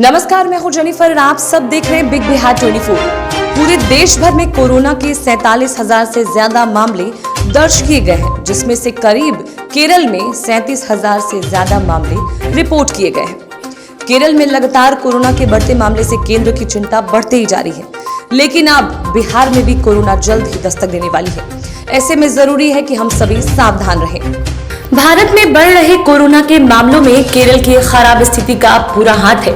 नमस्कार, मैं हूं जेनिफर और आप सब देख रहे हैं बिग बिहार 24। पूरे देश भर में कोरोना के 47,000 से ज्यादा मामले दर्ज किए गए हैं, जिसमें से करीब केरल में 37,000 से ज्यादा मामले रिपोर्ट किए गए हैं। केरल में लगातार कोरोना के बढ़ते मामले से केंद्र की चिंता बढ़ते ही जा रही है, लेकिन अब बिहार में भी कोरोना जल्द ही दस्तक देने वाली है। ऐसे में जरूरी है कि हम सभी सावधान रहें। भारत में बढ़ रहे कोरोना के मामलों में केरल की खराब स्थिति का पूरा हाथ है।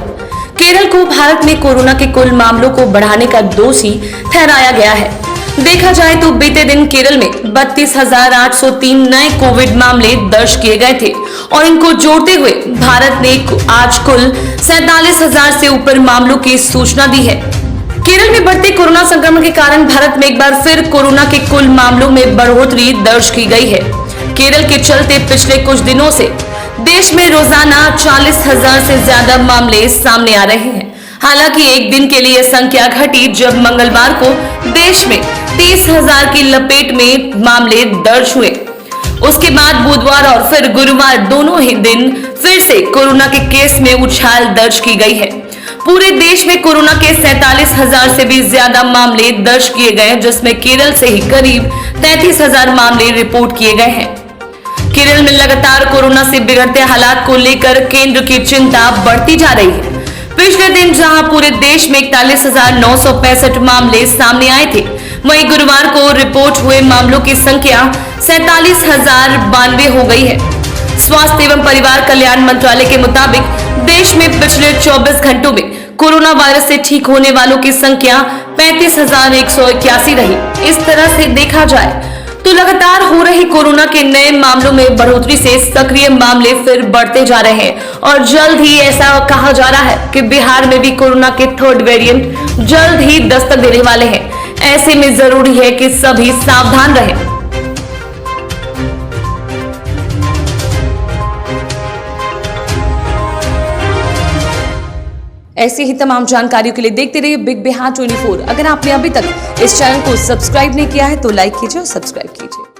केरल को भारत में कोरोना के कुल मामलों को बढ़ाने का दोषी ठहराया गया है। देखा जाए तो बीते दिन केरल में 32,803 नए कोविड मामले दर्ज किए गए थे और इनको जोड़ते हुए भारत ने आज कुल 47,000 से ऊपर मामलों की सूचना दी है। केरल में बढ़ते कोरोना संक्रमण के कारण भारत में एक बार फिर कोरोना के कुल मामलों में बढ़ोतरी दर्ज की गई है। केरल के चलते पिछले कुछ दिनों से देश में रोजाना 40,000 से ज्यादा मामले सामने आ रहे हैं। हालांकि एक दिन के लिए संख्या घटी जब मंगलवार को देश में 30,000 की लपेट में मामले दर्ज हुए। उसके बाद बुधवार और फिर गुरुवार दोनों ही दिन फिर से कोरोना के केस में उछाल दर्ज की गई है। पूरे देश में कोरोना के 47,000 से भी ज्यादा मामले दर्ज किए गए, जिसमें केरल से ही करीब 33,000 मामले रिपोर्ट किए गए हैं। केरल में लगातार कोरोना से बिगड़ते हालात को लेकर केंद्र की चिंता बढ़ती जा रही है। पिछले दिन जहां पूरे देश में 41,965 मामले सामने आए थे, वहीं गुरुवार को रिपोर्ट हुए मामलों की संख्या 47,092 हो गई है। स्वास्थ्य एवं परिवार कल्याण मंत्रालय के मुताबिक देश में पिछले 24 घंटों में कोरोना वायरस से ठीक होने वालों की संख्या 35,181 रही। इस तरह से देखा जाए तो लगातार हो रही कोरोना के नए मामलों में बढ़ोतरी से सक्रिय मामले फिर बढ़ते जा रहे हैं और जल्द ही ऐसा कहा जा रहा है कि बिहार में भी कोरोना के थर्ड वेरिएंट जल्द ही दस्तक देने वाले हैं। ऐसे में जरूरी है कि सभी सावधान रहें। ऐसी ही तमाम जानकारियों के लिए देखते रहिए बिग बिहार 24। अगर आपने अभी तक इस चैनल को सब्सक्राइब नहीं किया है तो लाइक कीजिए और सब्सक्राइब कीजिए।